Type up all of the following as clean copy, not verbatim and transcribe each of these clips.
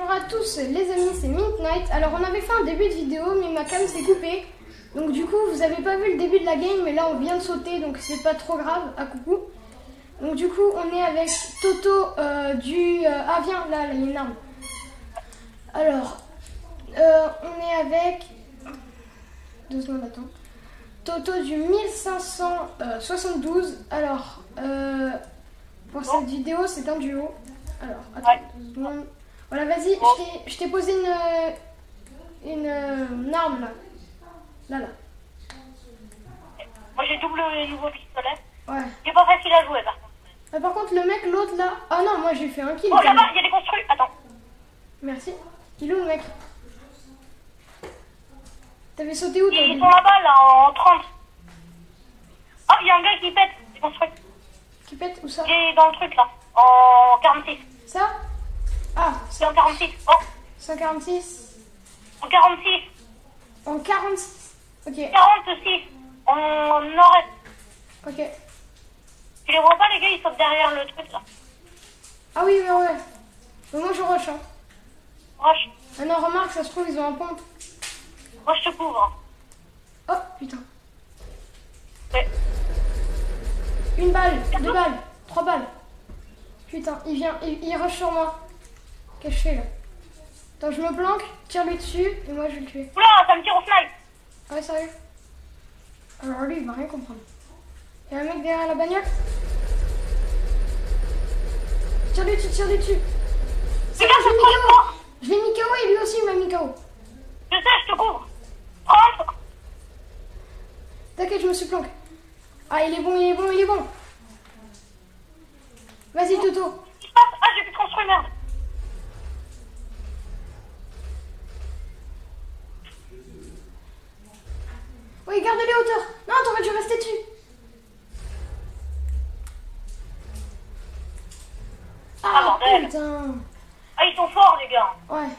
Bonjour à tous les amis, c'est Midnight. Alors on avait fait un début de vidéo mais ma cam s'est coupée. Donc du coup vous avez pas vu le début de la game mais là on vient de sauter donc c'est pas trop grave. À coucou. Donc du coup on est avec Toto Ah viens, là il y a une arme. Alors on est avec... 2 secondes, attends. Toto du 1572. Alors pour cette vidéo c'est un duo. Alors attends 2 secondes. Voilà, vas-y, je t'ai posé une arme là. Là. Moi j'ai double nouveau pistolet. Ouais. C'est pas facile à jouer par contre. Par contre, le mec, l'autre là. Ah non, moi j'ai fait un kill. Oh là-bas, il y a des construits. Attends. Merci. Il est où le mec? T'avais sauté où toi? Ils sont là-bas, là, en 30. Oh, il y a un gars qui pète des construits. Qui pète? Où ça? Il est dans le truc là, en 46. Ça? Ah, c'est en 46. Oh. 146. En 46. En 46. Ok. 46. En nord-est. Ok. Tu les vois pas, les gars, ils sautent derrière le truc là. Ah oui, ouais. Mais moi je rush. Hein. Rush. Ah non, remarque, ça se trouve, ils ont un pompe. Moi je te couvre. Oh putain. Ouais. 1 balle, 2 balles, 3 balles. Putain, il rush sur moi. Qu'est-ce que je fais là? Attends, je me planque, tire-lui dessus et moi je vais le tuer. Oula, ça me tire au snipe. Ah ouais, sérieux? Alors lui, il va rien comprendre. Il y a un mec derrière la bagnole. Tire-lui dessus, tire-lui dessus. C'est bon, je l'ai mis KO. Je l'ai mis KO et lui aussi il m'a mis KO. Je sais, je te couvre. 30. T'inquiète, je me suis planqué. Ah, il est bon. Vas-y, Toto. Qu'est-ce qui se passe? Ah, j'ai plus construit, merde. Oui, garde les hauteurs. Non, t'aurais dû rester dessus. Ah, bordel. Putain. Ah, ils sont forts, les gars. Ouais.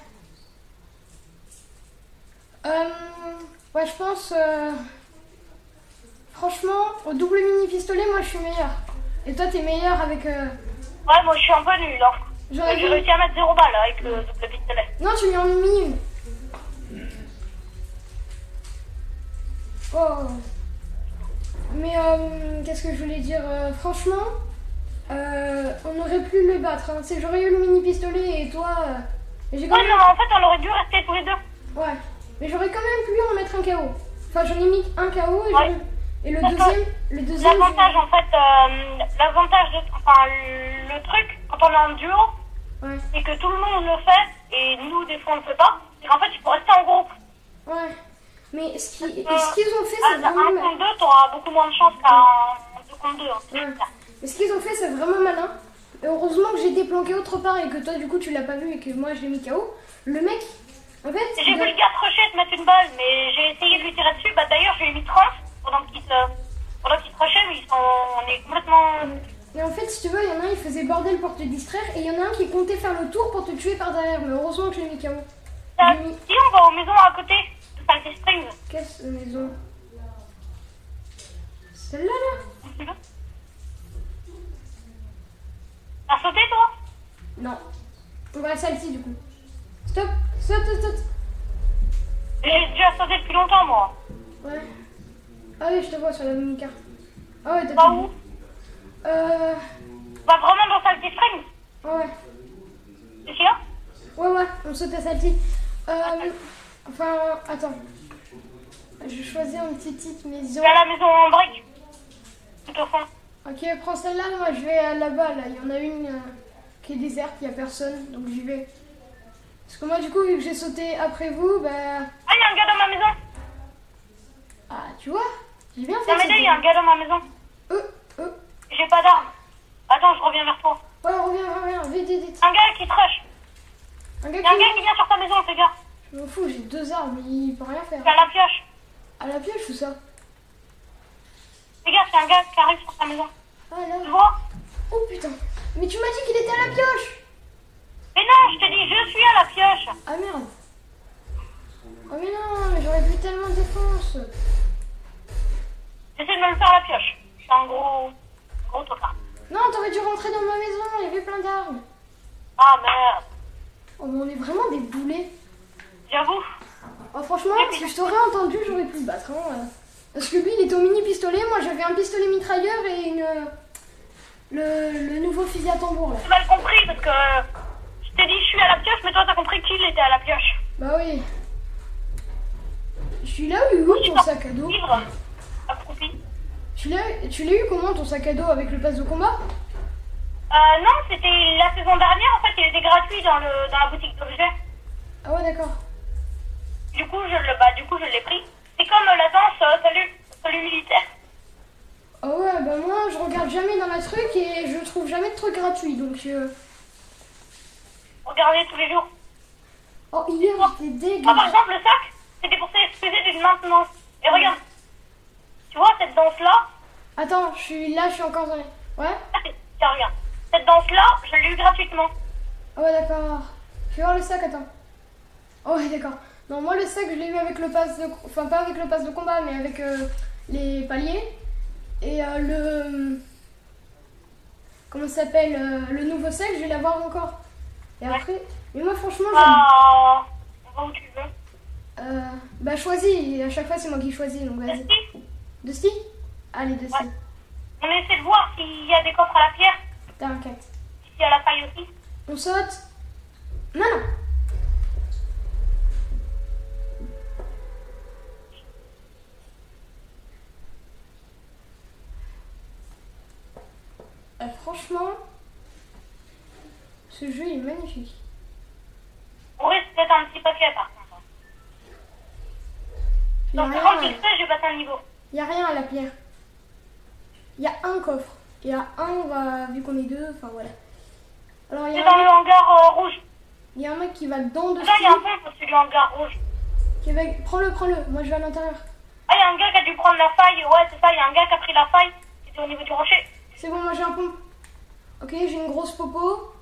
Ouais, je pense... Franchement, au double mini-pistolet, moi, je suis meilleur. Et toi, t'es meilleur avec... Ouais, moi, je suis un peu nul, hein. J'ai réussi à mettre 0 balles avec le double pistolet. Non, tu m'y en as mis une. Oh. Mais, qu'est-ce que je voulais dire? Franchement, on aurait pu le battre. Hein. C'est j'aurais eu le mini-pistolet et toi... Ouais, non, mais en fait, on aurait dû rester tous les deux. Ouais. Mais j'aurais quand même pu en mettre un KO. Enfin, j'en ai mis un KO et, ouais. Et le deuxième... L'avantage, en fait, l'avantage de... Enfin, le truc, quand on est en duo, ouais. c'est que tout le monde le fait, et nous, des fois, on le fait pas. C'est qu'en fait, il faut rester en groupe. Ouais. Mais ce qu'ils ont fait, c'est vraiment... malin. Un contre 2, t'auras beaucoup moins de chance qu'un 2 contre 2. Hein. Ouais. Mais ce qu'ils ont fait, c'est vraiment malin. Et heureusement que j'étais planqué autre part et que toi, du coup, tu l'as pas vu et que moi, je l'ai mis KO. Le mec, en fait... J'ai vu le gars crochet te mettre une balle, mais j'ai essayé de lui tirer dessus. Bah, d'ailleurs, j'ai mis 30 pendant qu'il se crochet, mais on est complètement... Mais en fait, si tu veux, il y en a un, il faisait bordel pour te distraire et il y en a un qui comptait faire le tour pour te tuer par derrière. Mais heureusement que je l'ai mis KO. Si on va aux maisons à côté, ça fait Springs. Quelle maison? Celle-là, là? T'as sauté, toi? Non. On va à celle-ci, du coup. Stop. J'ai déjà sauté depuis longtemps, moi. Ouais. Ah oui, je te vois sur la mini-carte. Ah ouais, t'as pas où? Bah vraiment dans Salty Springs? Ouais. C'est sûr? Ouais, on saute à celle-ci. Enfin, attends. Je vais choisir une petite maison. Il y a la maison en briques. Tout au fond. Ok, prends celle-là, moi je vais là-bas, là. Il y en a une qui est déserte, il n'y a personne, donc j'y vais. Parce que moi, du coup, vu que j'ai sauté après vous, bah... Ah, il y a un gars dans ma maison. Ah, tu vois? J'ai bien fait. Non, mais là, il y a un gars dans ma maison. J'ai pas d'arme. Attends, je reviens vers toi. Ouais, reviens, vite. Un gars qui te rush. Il y a un gars qui vient sur ta maison, fais gars. Je m'en fous, j'ai 2 armes, il peut rien faire. C'est à la pioche. À la pioche ou ça? Fais gars, c'est un gars qui arrive sur ta maison. Ah là. Tu vois? Oh putain. Mais tu m'as dit qu'il était à la pioche. Mais non, je te dis, je suis à la pioche. Ah merde. Oh mais non, mais j'aurais plus tellement de défense. J'essaie de me le faire à la pioche. Je suis un gros tocard. Non, t'aurais dû rentrer dans ma maison, il y avait plein d'armes. Ah merde. Oh, mais on est vraiment des boulets. J'avoue. Oh, franchement, si je t'aurais entendu, j'aurais pu le battre. Hein. Parce que lui, il était au mini-pistolet. Moi, j'avais un pistolet mitrailleur et le nouveau fusil à tambour. Là. J'ai mal compris parce que je t'ai dit je suis à la pioche, mais toi t'as compris qu'il était à la pioche. Bah oui. Je suis là où ton sac à dos? Livre accroupi. Tu l'as eu comment ton sac à dos avec le pass de combat? Non, c'était la saison dernière. En fait, il était gratuit dans la boutique d'objets. Ah ouais, d'accord. Du coup, je l'ai pris. C'est comme la danse salut militaire. Ah ouais, bah moi, je regarde jamais dans la truc et je trouve jamais de trucs gratuits, donc... Regardez tous les jours. Oh, il est dégueulasse. Par exemple, le sac, c'était pour s'excuser d'une maintenance. Et regarde, tu vois cette danse-là? Attends, je suis encore dans les... Ouais. Tiens, regarde. Cette danse-là, je l'ai eu gratuitement. Ah ouais, d'accord. Je vais voir le sac, attends. Oh ouais, d'accord. Non, moi, le sac, je l'ai eu avec le pass de... Enfin, pas avec le pass de combat, mais avec les paliers. Et comment ça s'appelle le nouveau sac, je vais l'avoir encore. Et après... Mais moi, franchement, on va où tu veux. Bah, choisis. À chaque fois, c'est moi qui choisis, donc vas-y. De sti? Allez, de sti. Ouais. On essaie de voir s'il y a des coffres à la pierre. T'inquiète. S'il y a la paille aussi. On saute. Non, non. Franchement, ce jeu est magnifique. On risque d'être un petit paquet par contre. Dans 30 XP, j'ai passé un niveau. Il n'y a rien à la pierre. Il y a un coffre. Il y a un, vu qu'on est deux, enfin voilà. Alors, c'est dans le hangar rouge. Il y a un mec qui va dedans dessus. Là, il y a un pont au-dessus du hangar rouge. Prends-le. Moi, je vais à l'intérieur. Ah, il y a un gars qui a dû prendre la faille. Ouais, c'est ça, il y a un gars qui a pris la faille. C'était au niveau du rocher. C'est bon, moi j'ai un pont. Ok, j'ai une grosse popo.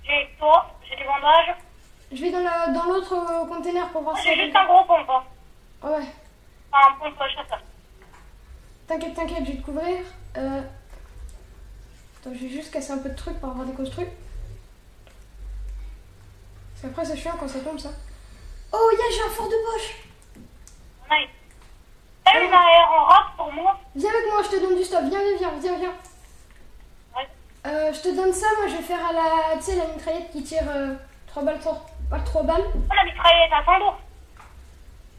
J'ai des bandages. Je vais dans l'autre container pour voir si... J'ai juste un gros pompe. Hein. Ouais. Un pompe chasseur. T'inquiète, je vais te couvrir. Attends, je vais juste casser un peu de trucs pour avoir des construits. Parce qu'après c'est chiant quand ça tombe ça. Oh, j'ai un fort de poche. Nice. T'as une arrière en rap pour moi? Viens avec moi, je te donne du stuff. Viens. Ouais. Je te donne ça, moi je vais faire à la... Tu sais, la mitraillette qui tire 3 balles. Oh, la mitraillette à 100 dos.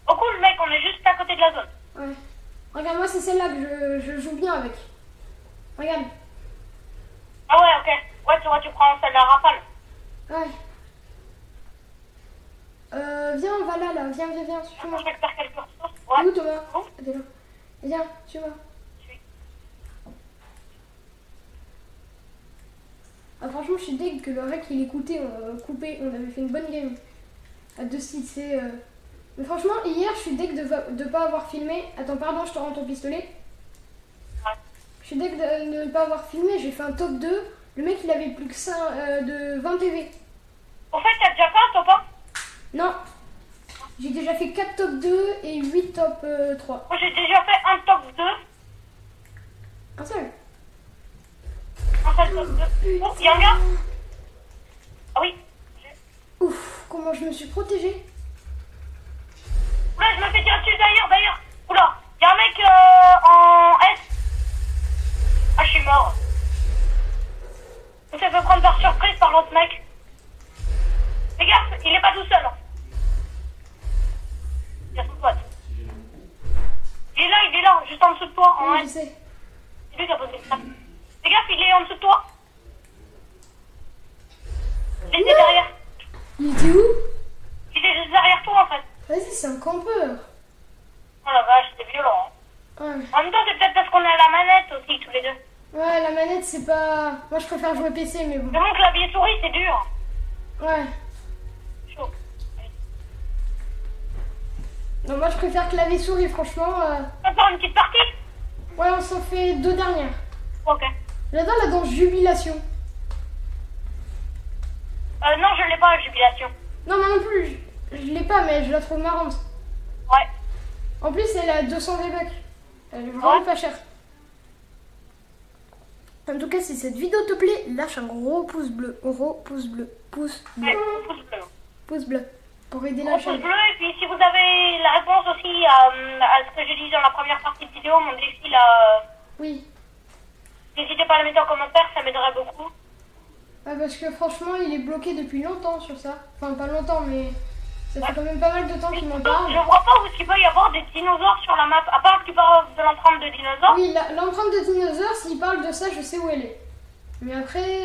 Oh cool mec, on est juste à côté de la zone. Ouais. Regarde, moi c'est celle-là que je joue bien avec. Regarde. Ah ouais, ok. Ouais, tu vois, tu prends celle de la rafale. Ouais. Viens, on va là. Viens, suis-moi. Je récupère quelques ressources. Ouais. Où Thomas? Oh. T'es là. Viens, suis-moi. Ah, franchement, je suis deg que le rec il est coupé. On avait fait une bonne game. À 2 sites, c'est... Mais franchement, hier, je suis deg de pas avoir filmé. Attends, pardon, je te rends ton pistolet. Ouais. Je suis deg de ne pas avoir filmé. J'ai fait un top 2. Le mec, il avait plus que ça de 20 PV. Au fait, t'as déjà fait un top 1? Non. J'ai déjà fait 4 top 2 et 8 top 3. Moi, j'ai déjà fait un top 2. Un seul. Un seul top 2. Oh, il y a un gars? Ah oui. Ouf, comment je me suis protégée. Oula, je me fais tirer dessus d'ailleurs. Oula, il y a un mec en S. Ah, je suis mort. On s'est fait prendre par surprise par l'autre mec. Fais gaffe, il est pas tout seul. Il y a son pote. Il est là, juste en dessous de toi. En Oui, S. je sais. C'est lui qui a posé le sac. Fais gaffe, il est en dessous de toi. Il était derrière. Il était où? Il était juste derrière toi en fait. Vas-y, c'est un campeur. Oh la vache, c'était violent. Hein. Ouais. En même temps, c'est peut-être parce qu'on a la manette aussi, tous les deux. Ouais, la manette, c'est pas... Moi, je préfère jouer PC, mais bon. Mais mon clavier souris, c'est dur. Ouais. Chaud. Non, moi, je préfère clavier souris, franchement. On va faire une petite partie? Ouais, on s'en fait 2 dernières. Ok. J'adore la danse jubilation. Non, je l'ai pas, jubilation. Non, moi non plus. Je l'ai pas, mais je la trouve marrante. Ouais. En plus, elle a 200 V-Bucks. Elle est vraiment pas chère. En tout cas, si cette vidéo te plaît, lâche un gros pouce bleu. Gros pouce bleu. Pouce bleu. Ouais, pouce bleu. Pouce bleu. Pour aider Gros la pouce chaîne. bleu, et puis si vous avez la réponse aussi à ce que j'ai dit dans la première partie de vidéo, mon défi là, Oui. n'hésitez pas à le mettre en commentaire, ça m'aiderait beaucoup. Ouais, parce que franchement, il est bloqué depuis longtemps sur ça. Enfin, pas longtemps, mais ça fait quand même pas mal de temps qu'il m'en parle. Je vois pas où il peut y avoir des dinosaures sur la map, à part que tu parles de l'empreinte de dinosaures. Oui, l'empreinte de dinosaure, s'il parle de ça, je sais où elle est. Mais après,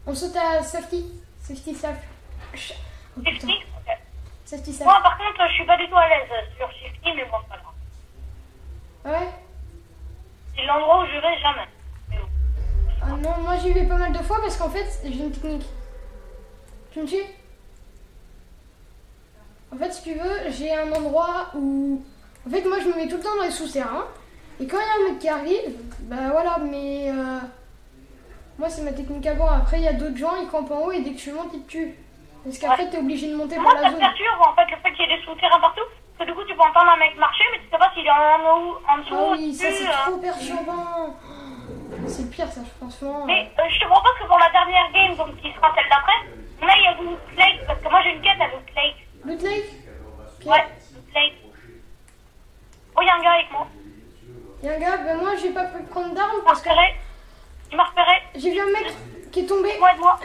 on saute à Safety. Safety Saf. Oh, putain. Safety, ok. Safety Saf. Moi par contre, je suis pas du tout à l'aise sur Safety, mais bon, c'est pas grave. Ah ouais? C'est l'endroit où je vais jamais. Mais bon. Ah non, moi j'y vais pas mal de fois parce qu'en fait, j'ai une technique. Tu me suis? En fait, si tu veux, j'ai un endroit où... En fait, moi je me mets tout le temps dans les souterrains. Et quand il y a un mec qui arrive, bah voilà, mais... Moi c'est ma technique avant. Après, il y a d'autres gens, ils campent en haut et dès que tu montes, ils te tuent. Parce qu'après, t'es obligé de monter pour Moi, la ça me zone. perturbe en fait le fait qu'il y ait des souterrains partout. Parce que du coup, tu peux entendre un mec marcher, mais tu sais pas s'il est en dessous, Ah oui, ça au-dessus. c'est trop perturbant. C'est le pire ça, franchement. Mais je te propose que pour la dernière game, donc qui sera celle d'après, là il y a Loot Lake, parce que moi j'ai une quête à Loot Lake. Loot Lake? Ok. Ouais, Loot Lake. Oh, il y a un gars avec moi. Il y a un gars, ben moi j'ai pas pu prendre d'armes Il m'a parce que repéré. Il m'a repéré. j'ai vu un mec qui est tombé. Moi, aide-moi.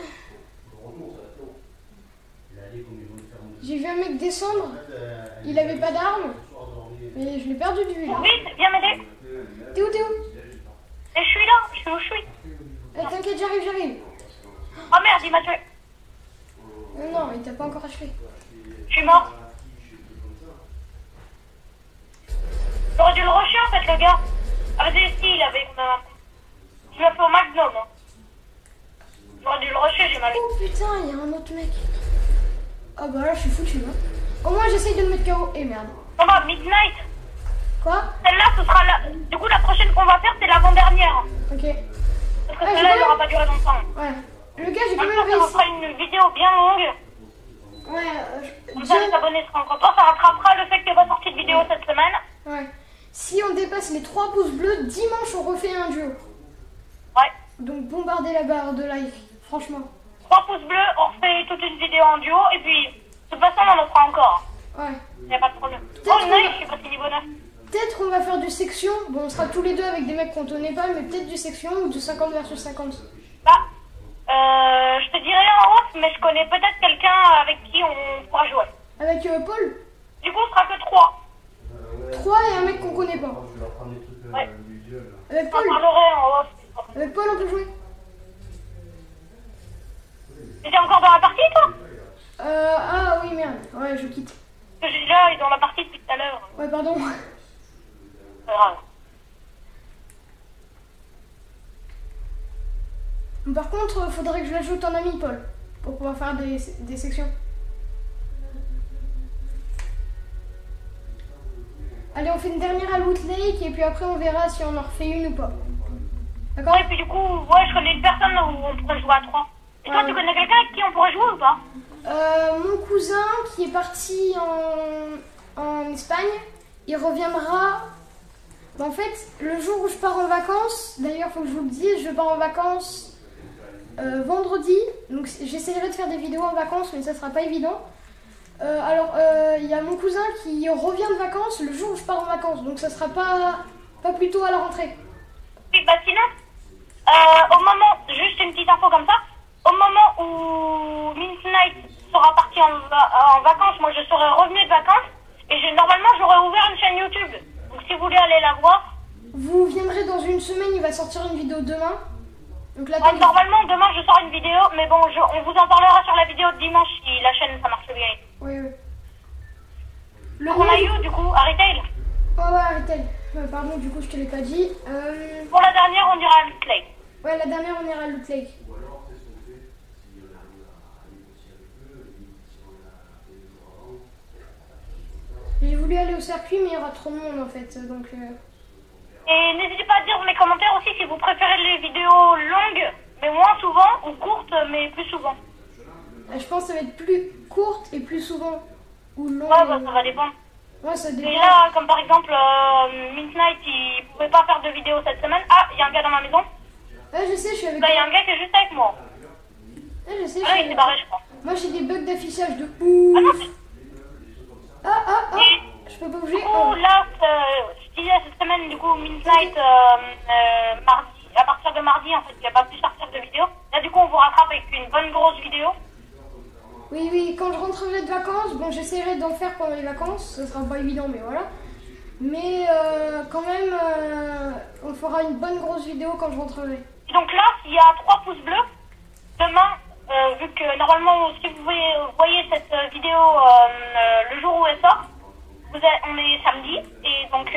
J'ai vu un mec descendre, il avait pas d'armes, mais je l'ai perdu de vue là. Vite, viens m'aider. T'es où, t'es où? Et je suis là, je suis où je suis. T'inquiète, j'arrive, j'arrive. Oh merde, il m'a tué. Non, non, il t'a pas encore achevé. Je suis mort. J'aurais dû le rusher en fait, le gars. Ah, vas-y, si, il avait une... Je l'ai fait au magnum. Hein. J'aurais dû le rusher, j'ai mal. Oh putain, il y a un autre mec. Ah bah là, je suis foutu là. Au moins, j'essaye de me mettre KO. Et merde. On va Midnight. Quoi? Celle-là, ce sera la... Du coup, la prochaine qu'on va faire, c'est l'avant-dernière. Ok. Parce que Ouais, celle-là, j'ai elle quand n'aura pas duré longtemps. Ouais. Le gars, j'ai quand Comme même ça, ça nous réussi. fera une vidéo bien longue. Ouais, Comme ça, les abonnés seront contents. Ça rattrapera le fait qu'il n'y a pas sorti de vidéo cette semaine. Ouais. Si on dépasse les 3 pouces bleus, dimanche, on refait un duo. Ouais. Donc, bombardez la barre de like. Franchement. 3 pouces bleus, on refait toute une vidéo en duo. Et puis, de toute façon, on en fera encore. Ouais. Il n'y a pas de problème. Peut-être Oh, nice, je suis passé niveau 9. Peut-être qu'on va faire du section. Bon, on sera tous les deux avec des mecs qu'on connaît pas, mais peut-être du section ou du 50 versus 50. Bah, je te dirai en off, mais je connais peut-être quelqu'un avec qui on pourra jouer. Avec Paul, Du coup, ce sera que 3. 3 et un mec qu'on connaît pas. Ouais. Avec On Paul, en parlerai en off. avec Paul, on peut jouer. T'es encore dans la partie, toi? Ah oui, merde. Ouais, je quitte. Parce que j'ai déjà dans la partie depuis tout à l'heure. Ouais, pardon. C'est grave. Par contre, faudrait que je l'ajoute en ami, Paul, pour pouvoir faire des sections. Allez, on fait une dernière à Loot Lake et puis après on verra si on en refait une ou pas. D'accord? Ouais, et puis du coup, ouais, je connais une personne où on pourrait jouer à 3. Et toi, Ouais. tu connais quelqu'un avec qui on pourrait jouer ou pas? Mon cousin qui est parti en Espagne, il reviendra. En fait, le jour où je pars en vacances, d'ailleurs, faut que je vous le dise, je pars en vacances vendredi. Donc, j'essaierai de faire des vidéos en vacances, mais ça sera pas évident. Il y a mon cousin qui revient de vacances le jour où je pars en vacances, donc ça sera pas plus tôt à la rentrée. Oui, bah sinon, au moment, juste une petite info comme ça, au moment où Midnight sera parti en vacances, moi je serai revenu de vacances et normalement j'aurais ouvert une chaîne YouTube. Donc si vous voulez aller la voir, Vous viendrez dans une semaine, il va sortir une vidéo demain. Donc là, ouais, normalement demain je sors une vidéo, mais bon, on vous en parlera sur la vidéo de dimanche si la chaîne ça marche bien. Oui, oui. Donc on a eu du coup à Retail. Ouais, ouais, arrêtez. Pardon, du coup, je te l'ai pas dit. Pour la dernière, on ira à Loot Lake. Ouais, la dernière, on ira à Loot Lake. J'ai voulu aller au circuit, mais il y aura trop de monde en fait. Donc, Et n'hésitez pas à dire dans les commentaires aussi si vous préférez les vidéos longues, mais moins souvent, ou courtes, mais plus souvent. je pense que ça va être plus courte et plus souvent. Ou long. Ouais, bah ça va dépendre. Ouais, ça Et dépend. là, comme par exemple, Midnight, il pouvait pas faire de vidéo cette semaine. Ah, il y a un gars dans ma maison. Ouais, je sais, je suis avec Là, il y a toi. un gars qui est juste avec moi. Ouais, je sais, je Ah suis non, il avec s'est toi. barré, je crois. Moi, j'ai des bugs d'affichage de Ah non, ouf. Ah, je peux pas bouger. du coup, Oh. là, je disais cette semaine, du coup, Midnight, mardi, à partir de mardi, en fait, il n'a pas pu sortir de vidéo. Là, du coup, on vous rattrape avec une bonne grosse vidéo. Oui, oui, quand je rentrerai de vacances, bon, j'essaierai d'en faire pendant les vacances, ce sera pas évident, mais voilà. Mais quand même, on fera une bonne grosse vidéo quand je rentrerai. Et donc là, s'il y a 3 pouces bleus, demain, vu que normalement, si vous voyez cette vidéo le jour où elle sort, on est samedi, et donc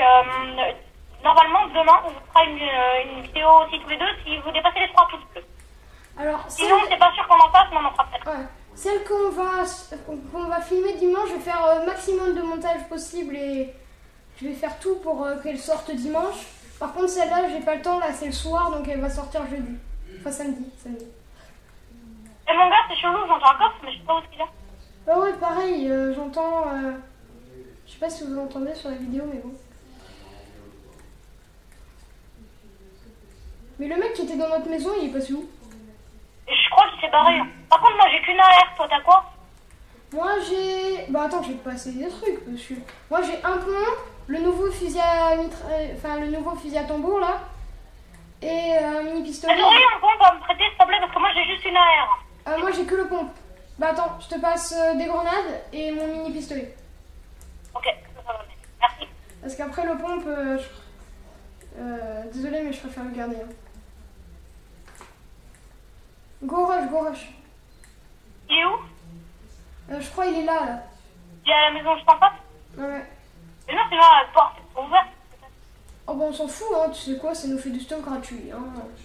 normalement, demain, on vous fera une vidéo aussi tous les deux si vous dépassez les 3 pouces bleus. Alors, Sinon, c'est pas sûr qu'on en fasse, mais on en fera peut-être. ouais, celle qu'on va filmer dimanche, je vais faire maximum de montage possible et je vais faire tout pour qu'elle sorte dimanche. Par contre, celle-là, j'ai pas le temps, là c'est le soir, donc elle va sortir jeudi. Enfin, samedi. Et mon gars, c'est chelou, j'entends un coffre, mais je sais pas où il est. Ah ouais, pareil, j'entends... je sais pas si vous l'entendez sur la vidéo, mais bon. Mais le mec qui était dans notre maison, il est passé où? Et je crois qu'il s'est barré. Par contre, moi, j'ai qu'une AR, toi, t'as quoi? Moi j'ai... Bah attends, je vais te passer des trucs, monsieur. Moi j'ai un pont, le nouveau fusil à le nouveau fusil à tambour là, et un mini pistolet. T'aurais un pompe à me prêter, s'il te plaît, parce que moi, j'ai juste une AR. Moi j'ai que le pompe. Bah attends, je te passe des grenades et mon mini pistolet. Ok, ça va. Merci. Parce qu'après le pompe, désolé mais je préfère le garder. Hein. Go rush. Il est où? Je crois il est là. Il est à la maison juste en face? Ouais. Mais non, c'est là, la porte est ouverte. Oh bah on s'en fout, hein, tu sais quoi, ça nous fait du stock gratuit. Hein.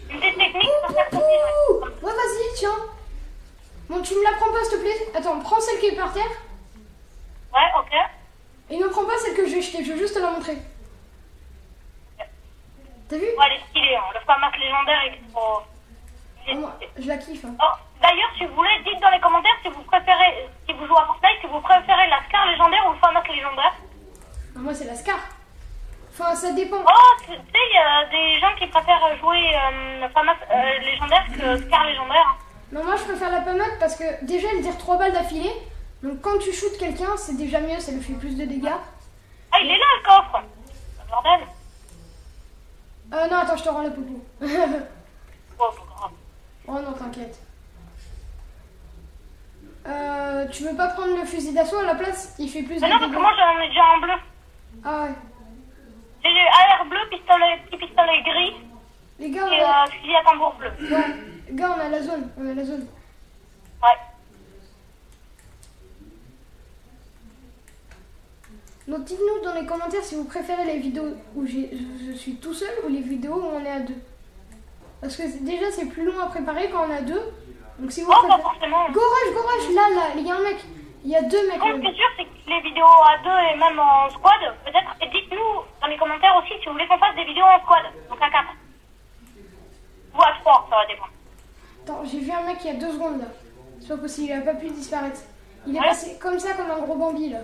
Une des techniques pour faire Ouh, ouais, vas-y, tiens. Bon, tu me la prends pas, s'il te plaît. Attends, prends celle qui est par terre. Ouais, ok. Et ne prends pas celle que je vais jeter, je veux juste te la montrer. T'as vu? Ouais, elle est stylée, hein. Le FAMAS légendaire, il est trop... Oh, moi, je la kiffe. Hein. Oh, d'ailleurs, si vous voulez, dites dans les commentaires si vous préférez, si vous jouez à Fortnite, si vous préférez la Scar légendaire ou le FAMAS légendaire. Non, moi, c'est la Scar. Enfin, ça dépend. Oh, tu sais, il y a des gens qui préfèrent jouer FAMAS légendaire que Scar légendaire. Hein. Non, moi, je préfère la pommade parce que déjà, elle tire 3 balles d'affilée. Donc, quand tu shootes quelqu'un, c'est déjà mieux, ça lui fait plus de dégâts. Ah, il est là, le coffre. Bordel. Non, attends, je te rends la popo. Oh, pas grave. Oh non, t'inquiète. Tu veux pas prendre le fusil d'assaut à la place? Il fait plus de Mais non, parce dégâts. que moi, j'en ai déjà en bleu. Ah ouais. J'ai AR bleu, petit pistolet gris Les gars, et fusil à tambour bleu. ouais. Gars, on a la zone. Ouais. Donc dites-nous dans les commentaires si vous préférez les vidéos où je suis tout seul ou les vidéos où on est à deux. Parce que déjà c'est plus long à préparer quand on est à deux. Donc si vous Oh, pas préférez... forcément. Go rush, là, il y a un mec. Il y a 2 mecs. Ce qui est sûr, c'est que les vidéos à deux et même en squad, peut-être, et dites-nous dans les commentaires aussi si vous voulez qu'on fasse des vidéos en squad, donc à 4. Ou à 3, ça va dépendre. Attends, j'ai vu un mec il y a 2 secondes là. C'est pas possible, il a pas pu disparaître. Il est Ouais. passé comme ça, comme un gros Bambi là.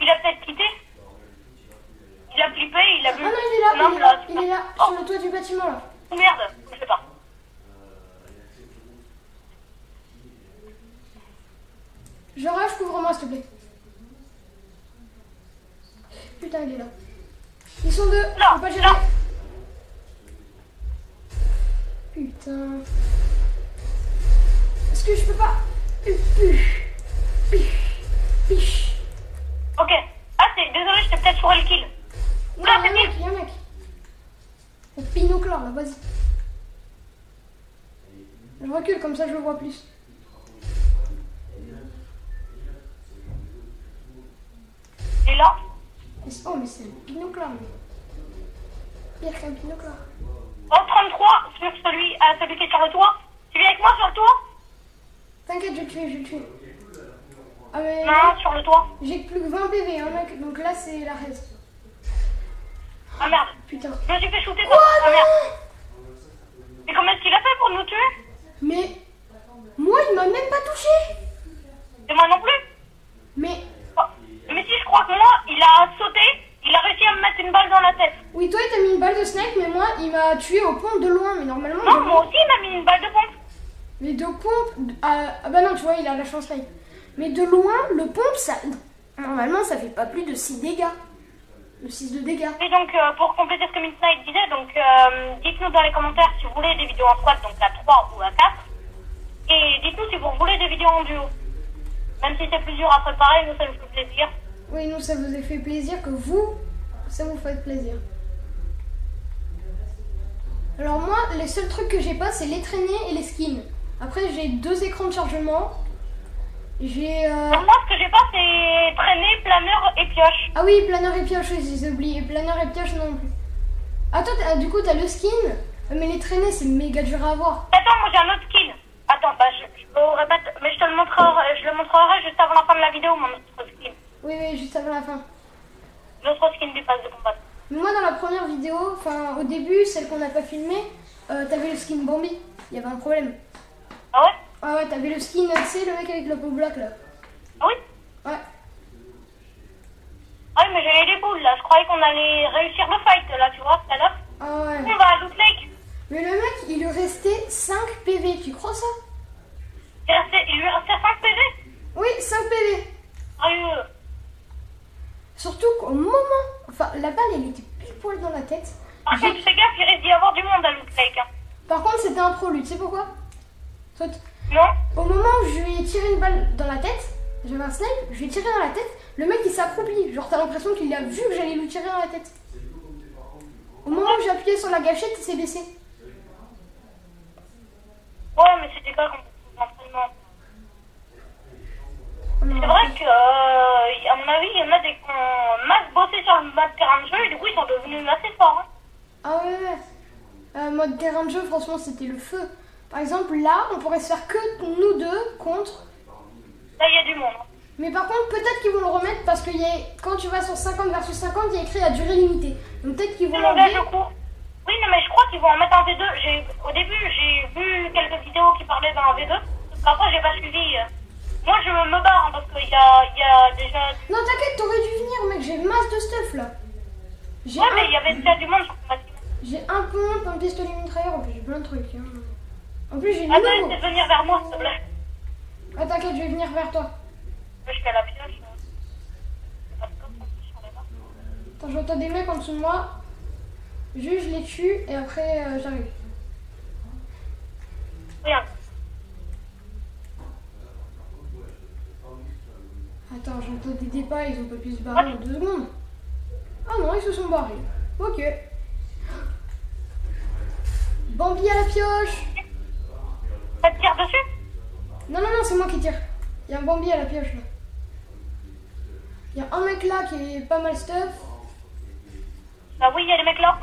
Il a peut-être quitté. Il a flippé, il a vu. Ah non, il est là, Non, il est là, Oh, sur le toit du bâtiment là. merde, je sais pas. Je rush, couvre-moi s'il te plaît. Putain, il est là. Ils sont 2, je Là, peux pas gérer. là. Putain. Est-ce que je peux pas? Piche. Ok. Ah, désolé, je t'ai peut-être fourré le kill. Non, Oula, il y a c'est un mec, il y a un mec. Au binoclard là, vas-y. Je recule comme ça je le vois plus. Il est là. Oh mais c'est un binoclard. Mais... Pire qu'un binoclard. Oh, 33 sur celui qui est sur le toit. Tu viens avec moi sur le toit? T'inquiète, je vais le tuer. Ah mais Non, sur le toit. j'ai que plus que 20 PV hein mec, donc là c'est la reste. Ah merde. Putain. Je me suis fait shooter Oh par... Ah merde. non. Mais comment est-ce qu'il a fait pour nous tuer? Mais moi il m'a même pas touché. Et moi non plus. Mais Oh. Mais si, je crois que moi, il a sauté, il a réussi à me mettre une balle dans la tête. oui, toi il t'a mis une balle balle de snipe, mais moi, il m'a tué au pompe de loin. Mais normalement. Non, moi aussi, il m'a mis une balle de pompe. Mais de pompe. Ah bah non, tu vois, il a la chance snipe. Mais de loin, le pompe, ça. Normalement, ça fait pas plus de 6 dégâts. De 6 de dégâts. Et donc, pour compléter ce que Midnight disait, donc, dites-nous dans les commentaires si vous voulez des vidéos en squad, donc à 3 ou à 4. Et dites-nous si vous voulez des vidéos en duo. Même si c'est plus dur à préparer, nous, ça nous fait plaisir. Oui, nous, ça vous a fait plaisir que vous, ça vous fait plaisir. Alors moi, les seuls trucs que j'ai pas, c'est les traînées et les skins. Après, j'ai 2 écrans de chargement. J'ai... Alors moi, ce que j'ai pas, c'est traîner, planeur et pioche. Ah oui, planeur et pioche, oui, j'ai oublié. Planeur et pioche non plus. Ah toi, du coup, t'as le skin, mais les traînées, c'est méga dur à avoir. Attends, moi j'ai un autre skin. Attends, bah je le répète, mais je te le montrerai, juste avant la fin de la vidéo, mon autre skin. Oui, oui, juste avant la fin. L'autre skin du pass de combat. Mais moi, dans la première vidéo, enfin, au début, celle qu'on n'a pas filmée, t'avais le skin Bambi. Il y avait un problème. Ah ouais? Ah ouais, t'avais le skin, tu sais, le mec avec le peau bloc, là. Ah oui? Ouais. Ah oui, mais j'avais des boules, là. Je croyais qu'on allait réussir le fight, là, tu vois, tout à l'heure. Ah ouais. On va à Loot Lake. Mais le mec, il lui restait 5 PV, tu crois ça? Il lui restait 5 PV? Oui, 5 PV. Sérieux? Surtout qu'au moment... Enfin, la balle, elle était pile poil dans la tête. Par contre, fais gaffe, il risque d'y avoir du monde à Loot Lake. Hein. Par contre, c'était un pro, lui. Tu sais pourquoi? Non? Au moment où je lui ai tiré une balle dans la tête, j'avais un snipe, je lui ai tiré dans la tête, le mec, il s'accroupit. Genre, t'as l'impression qu'il a vu que j'allais lui tirer dans la tête. Au moment où j'ai appuyé sur la gâchette, il s'est baissé. Ouais, mais c'était pas comme l'entraînement. Non. C'est vrai que, à mon avis, il y en a des qui ont masse bossé sur le mode terrain de jeu et du coup, ils sont devenus assez forts. Hein. Ah ouais, ouais. Mode terrain de jeu, franchement, c'était le feu. Par exemple, là, on pourrait se faire que nous deux contre. Là, il y a du monde. Hein. Mais par contre, peut-être qu'ils vont le remettre parce que quand tu vas sur 50 versus 50, il y a écrit à durée limitée. Donc peut-être qu'ils vont l'enlever. Oui, non, mais je crois qu'ils vont en mettre un V2. Au début, j'ai vu quelques vidéos qui parlaient d'un V2. Après, j'ai pas suivi. Moi, je me barre hein, parce qu'il y a déjà... Non, t'inquiète, t'aurais dû venir, mec. J'ai masse de stuff, là. Ouais, mais il y avait déjà du monde sur le bâtiment. J'ai un pompe, un pistolet mitrailleur. En plus, j'ai plein de trucs. Hein. En plus, j'ai une Attends, essaie de venir vers moi, s'il te plaît. Ah, t'inquiète, je vais venir vers toi. Je fais la pioche. Attends, j'entends des mecs en dessous de moi. Juste, je les tue et après, j'arrive. Regarde. Attends, j'entends des débats, ils ont pas pu se barrer en 2 secondes. Ah non, ils se sont barrés. Ok. Bambi à la pioche. Ça te tire dessus? Non, non, non, c'est moi qui tire. Il y a un Bambi à la pioche là. Il y a un mec là qui est pas mal stuff. Bah oui, il y a les mecs là.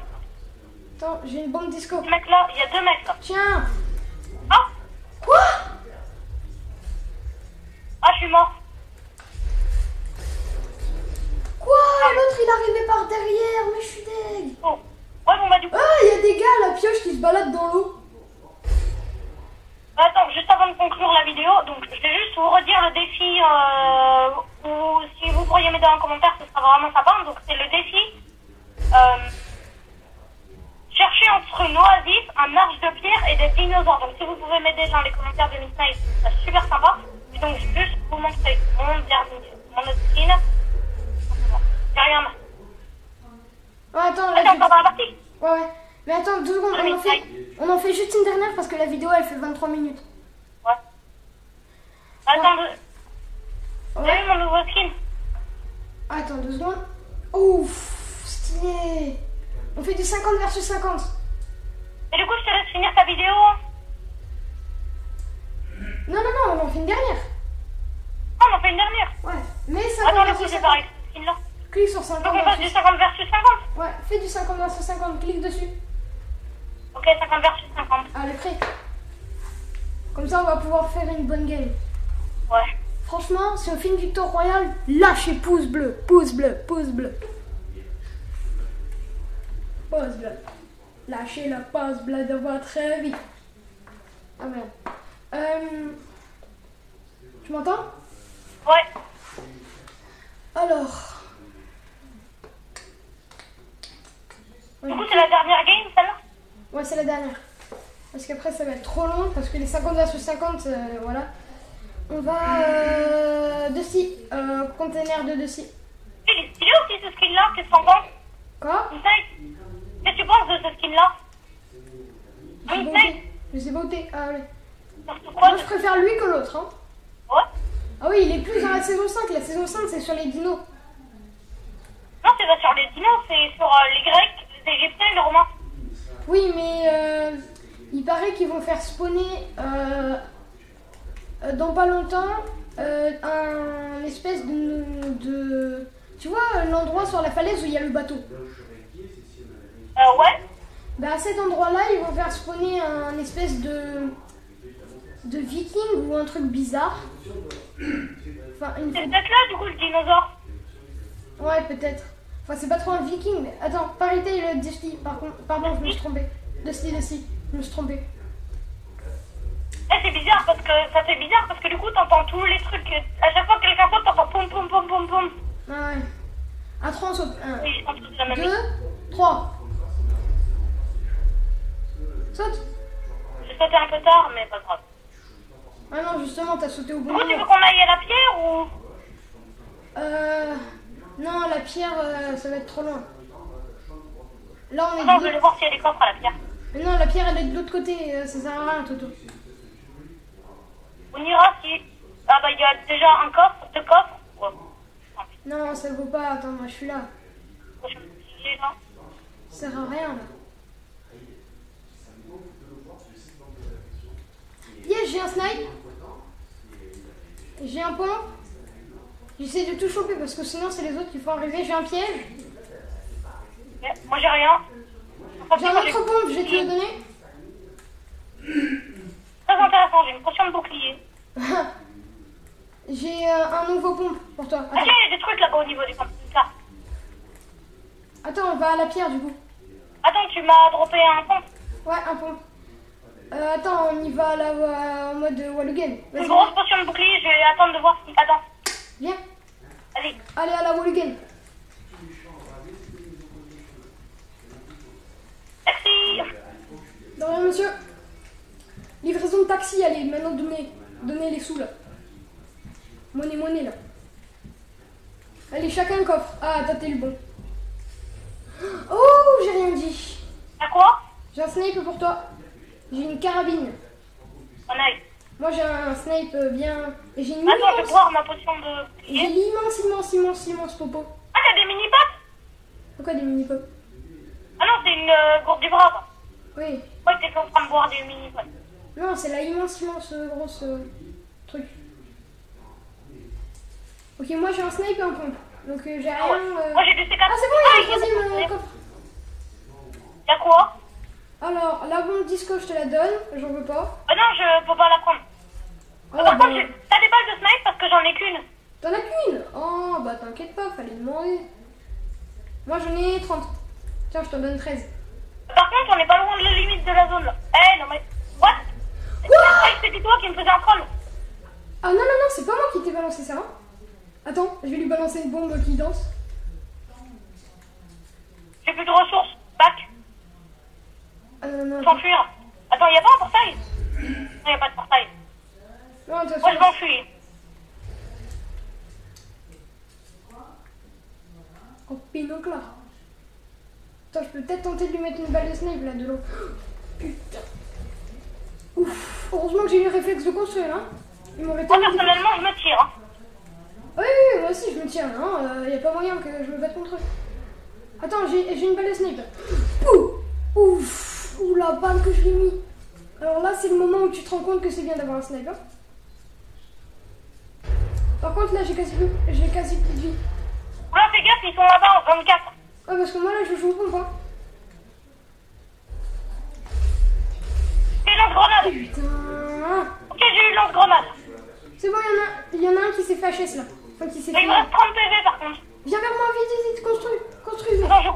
Attends, j'ai une bombe disco. Les mecs là, il y a 2 mecs là. Tiens. Ah! Quoi? Ah, je suis mort. Quoi? L'autre il est arrivé par derrière, mais je suis deg. Oh. Ouais, bon bah du coup... Ah, il y a des gars à la pioche qui se baladent dans l'eau. Attends, juste avant de conclure la vidéo, donc je vais juste vous redire le défi, ou si vous pourriez m'aider en commentaire, ce sera vraiment sympa. Donc c'est le défi, chercher entre une oasis, un arche de pierre et des dinosaures. Donc si vous pouvez m'aider dans les commentaires de Midnight, c'est super sympa. Et donc je vais juste vous montrer mon autre skin. J'ai rien. Ouais, attends, là, Attends, dans la partie. Ouais, ouais. Mais attends, 2 secondes, on en fait juste une dernière parce que la vidéo elle fait 23 minutes. Ouais. Attends, vous Ouais. avez vu mon nouveau skin? Attends, 2 secondes. Ouf, stylé. On fait du 50 versus 50. Et du coup, je te laisse finir ta vidéo. Non, non, non, on en fait une dernière. Ah, on en fait une dernière. Ouais, mais 50 Attends, du coup, versus j'ai 50. pareil ce skin là. Clique sur 50 Donc on passe du versus... 50 versus 50. Ouais, fais du 50 versus 50, clique dessus. Ok, 50 versus 50. Allez, prêt. Comme ça, on va pouvoir faire une bonne game. Ouais. Franchement, si on fait une victoire royale, lâchez pouce bleu, pouce bleu, pouce bleu. Pouce bleu. Lâchez le pouce bleu de votre vie. Ah merde. Tu m'entends? Ouais. Alors... Ouais, Du coup, c'est la dernière game, celle-là? ouais, c'est la dernière. Parce qu'après, ça va être trop long. Parce que les 50 versus 50, voilà. On va container de Deci. Il est stylé aussi ce skin-là, qu'est-ce que t'en penses? Quoi? Moonsnipe, qu'est-ce que tu penses de ce skin-là? Moonsnipe, Je sais pas où t'es. Ah ouais. surtout quoi? Moi, je préfère lui que l'autre. Hein. Ouais? Ah oui, il est plus dans la saison 5. La saison 5, c'est sur les dinos. Non, c'est pas sur les dinos, c'est sur les Grecs, les Égyptiens et les Romains. Oui, mais il paraît qu'ils vont faire spawner dans pas longtemps un espèce de... Tu vois l'endroit sur la falaise où il y a le bateau? Ouais. Bah à cet endroit-là, ils vont faire spawner un espèce de viking ou un truc bizarre. Enfin, C'est peut-être là, du coup, le dinosaure. Ouais, peut-être. Enfin, c'est pas trop un viking, mais... Attends, parité le Dusty, par contre... Pardon, je me suis trompé. Dusty, je me suis trompé. Eh, c'est bizarre, parce que ça fait bizarre, parce que du coup, t'entends tous les trucs. À chaque fois que quelqu'un saute, t'entends poum poum poum poum poum. Ah ouais. À 3, on saute. 1, Oui, je pense que c'est la même 2, chose. 3. Saute. J'ai sauté un peu tard, mais pas grave. Ah non, justement, t'as sauté au bon Du coup, tu veux moment. qu'on aille à la pierre ou... Non, la pierre, ça va être trop loin. Là, on est Non, de je vais l'autre... voir s'il y a des coffres à la pierre. Mais non, la pierre, elle est de l'autre côté. Ça sert à rien, Toto. On ira si... Ah bah, il y a déjà un coffre, 2 coffres. Ouais. Non, ça vaut pas. Attends, moi, je suis là. Je suis obligée, là. Ça sert à rien, là. Yes, j'ai un snipe. J'ai un pont. J'essaie de tout choper parce que sinon, c'est les autres qui font arriver. J'ai un piège. Ouais, moi, j'ai rien. J'ai un autre pompe, je vais te le donner. Très intéressant, j'ai une potion de bouclier. J'ai un nouveau pompe pour toi. Ah, tiens, il y a des trucs là-bas au niveau des campings-là. Attends, on va à la pierre du coup. Attends, tu m'as droppé un pompe. Ouais, un pompe. Attends, on y va là en mode Walugan. Une Vas-y, grosse potion de bouclier, je vais attendre de voir si... Attends, viens. allez. Allez à la Walugan. Merci. De rien, monsieur. Livraison de taxi, allez, maintenant donnez les sous là. Monnaie là. Allez, chacun un coffre. Ah, t'as le bon. Oh, j'ai rien dit. À quoi? J'ai un snipe pour toi. J'ai une carabine. On aille. Moi j'ai un snipe bien. Et j'ai une Attends, je vais immense. boire ma potion de J'ai bouclier. l'immense popo. Ah, t'as des mini-potes? Pourquoi des mini-pop? Ah non, c'est une gourde du brave. Oui. Moi, t'es en train de boire des mini-potes. Non, c'est la immense grosse truc. Ok, moi j'ai un snipe et un pompe. Donc j'ai rien. Ah ouais. Moi, j'ai du C4. Ah, c'est bon, il y a Ah, le troisième coffre. Y'a quoi? Alors, la bombe disco, je te la donne. J'en veux pas. Ah non, je peux pas la prendre. Oh, Par contre, bah, t'as des balles de snipe parce que j'en ai qu'une. t'en as qu'une? Oh, bah t'inquiète pas, fallait demander. Moi j'en ai 30. Tiens, je t'en donne 13. Par contre, on est pas loin de la limite de la zone là. Eh, non mais... What? C'était toi qui me faisais un troll. Ah non, c'est pas moi qui t'ai balancé ça. Hein. Attends, je vais lui balancer une bombe qui danse. J'ai plus de ressources. Back. Ah non, S'enfuir. Attends, y'a pas un portail? Non, y'a pas de portail. Non, de toute Moi, je façon. m'enfuis. Oh, pénocle là. Attends, je peux peut-être tenter de lui mettre une balle de snipe là de l'eau. Putain. Ouf, heureusement que j'ai eu le réflexe de construire là. Il m'aurait Moi, tellement dit- personnellement, je me tire. Hein. Oui, moi aussi je me tiens, hein. Y a pas moyen que je me batte contre eux. Attends, j'ai une balle de snipe. Ouh, ouf, ouh la balle que je lui ai mis. Alors là, c'est le moment où tu te rends compte que c'est bien d'avoir un snipe. Hein. Par contre, là, j'ai quasi plus de vie. Là, fais gaffe, ils sont là-bas en 24. Ouais, parce que moi là, je joue au pompe. Hein. Et lance-grenade. Putain. Ok, j'ai eu lance-grenade. C'est bon, il y en a un qui s'est fait HS là. Enfin, qui s'est Mais fait. il me reste 30 PV par contre. Viens vers moi, vite, construis, mec. Attends, je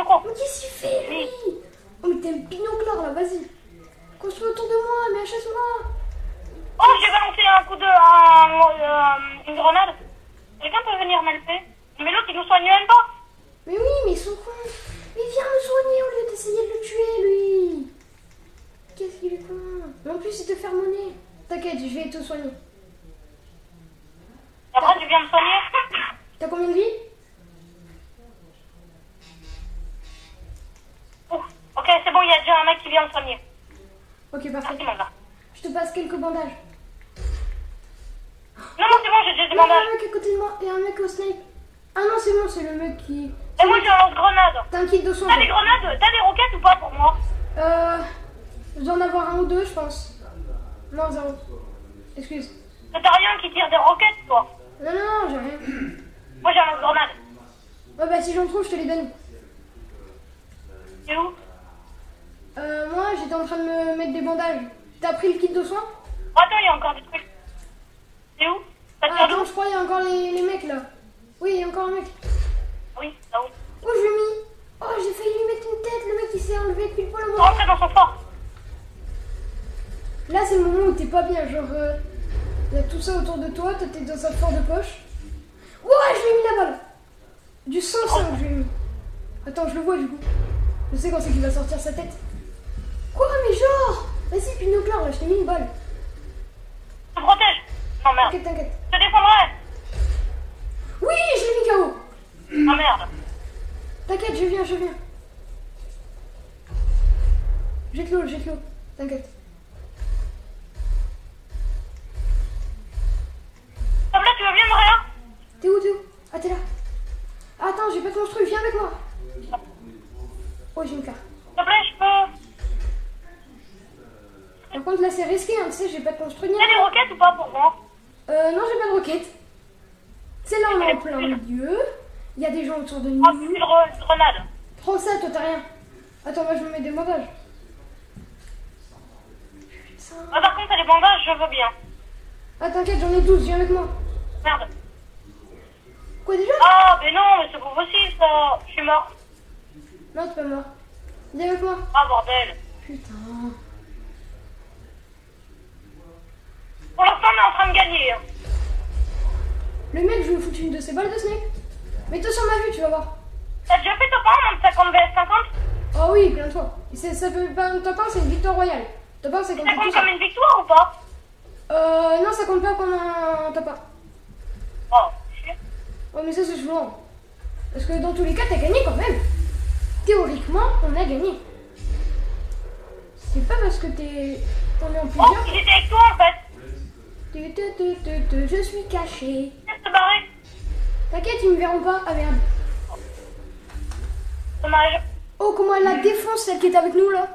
cours. Mais qu'est-ce qu'il fait lui? Oh, mais t'es un binoclard là, vas-y. Construis autour de moi, mais HS-moi. Oh, j'ai balancé un coup de... une grenade. Quelqu'un peut venir m'helper? Mais l'autre, il nous soigne même pas. Mais oui, mais ils sont cons. Mais viens me soigner au lieu d'essayer de le tuer, lui. Qu'est-ce qu'il est con. En plus, il te fait monnaie. T'inquiète, je vais te soigner. Et après, tu viens me soigner. T'as combien de vie? Ouf. Ok, c'est bon, il y a déjà un mec qui vient me soigner. Ok, parfait. Merci, mon gars. Je te passe quelques bandages. Non, non, c'est bon, j'ai déjà des Il y a bandages. un mec à côté de moi et un mec au snipe. Ah non, c'est bon, c'est le mec qui... Et moi, j'ai un lance-grenade. T'as un kit de soin. T'as des grenades? T'as des roquettes ou pas pour moi? Je dois en avoir un ou deux, je pense. Non, zéro. Excuse. T'as rien qui tire des roquettes, toi? Non, non, non, j'ai rien. Moi, j'ai un lance-grenade. Ouais, bah si j'en trouve, je te les donne. C'est où? Moi, j'étais en train de me mettre des bandages. T'as pris le kit de soin? Attends, il y a encore des trucs. C'est où? T'as Ah, tiré attends, d'où? je crois qu'il y a encore les mecs, là. Oui, il y a encore un mec. Oui, là où? Oh, je lui ai mis... Oh, j'ai failli lui mettre une tête. Le mec, il s'est enlevé pile poil au Faut moment. rentrer dans son fort. Là, c'est le moment où t'es pas bien. Genre, il y a tout ça autour de toi. Toi, t'es dans sa fort de poche. Ouais, je lui ai mis la balle. Du 105, je lui ai mis. Attends, je le vois, du coup. Je sais quand c'est qu'il va sortir sa tête. Quoi, mais genre... Vas-y, Pinocchio, là, je t'ai mis une balle. Je te protège. Non, merde. T'inquiète, t'inquiète. Je te défendrai. Oui, je l'ai mis KO. Ah, merde. T'inquiète, je viens, je viens. Jette-l'eau, jette-l'eau. T'inquiète. Comme là, tu veux bien me rien? T'es où, t'es où? Ah, t'es là. Attends, j'ai pas construit, viens avec moi. Oh, j'ai une carte. S'il te plaît, je peux... Par contre, là, c'est risqué, hein, tu sais, j'ai pas construit ni T'as des rien. roquettes ou pas pour moi? Non, j'ai pas de roquette. C'est là, on est en plein milieu. Il y a des gens autour de nous. Ah, une grenade. Prends ça, toi, t'as rien. Attends, moi, je me mets des bandages. Putain. Ah, par contre, t'as les bandages, je veux bien. Ah, t'inquiète, j'en ai 12, viens avec moi. Merde. Quoi, déjà? Ah, mais non, mais c'est pas possible, ça. Je suis mort. Non, t'es pas mort. Viens avec moi. Ah, bordel. Putain. Pour l'instant, on est en train de gagner. Hein. Le mec, je vais foutre une de ses balles de snake. Mets-toi sur ma vue, tu vas voir. T'as déjà fait top 1 en 50 vs 50? Oh oui, plein de fois. Ça peut pas un top 1, c'est une victoire royale. Top 1, c'est quand Ça tu compte tout comme ça. une victoire ou pas? Non, ça compte pas comme un top 1. Oh, chier. Oh, mais ça, c'est souvent. Parce que dans tous les cas, t'as gagné quand même. Théoriquement, on a gagné. C'est pas parce que on est en Oh, plusieurs. il était avec toi en fait. Je suis caché. Laisse te barrer. T'inquiète, ils me verront pas. Ah merde. Dommage. Oh, comment elle la défonce, celle qui est avec nous là.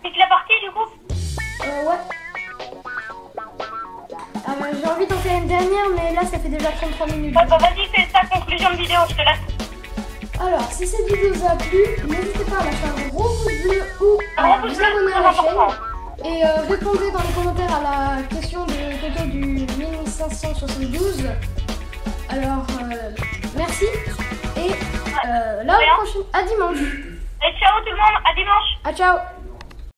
C'est la partie du coup? Ouais. Ah bah, j'ai envie d'en faire une dernière, mais là, ça fait déjà 33 minutes. Ouais, bah vas-y, fais ta conclusion de vidéo, je te laisse. Alors, si cette vidéo vous a plu, n'hésitez pas à lâcher un gros pouce bleu ou Un gros à pouce vous bleu, abonner à très la important. chaîne. Et répondez dans les commentaires à la question de Toto du 1572. Alors, merci. Et là, Rien. au prochain, à dimanche. Et ciao tout le monde, à dimanche. À ciao.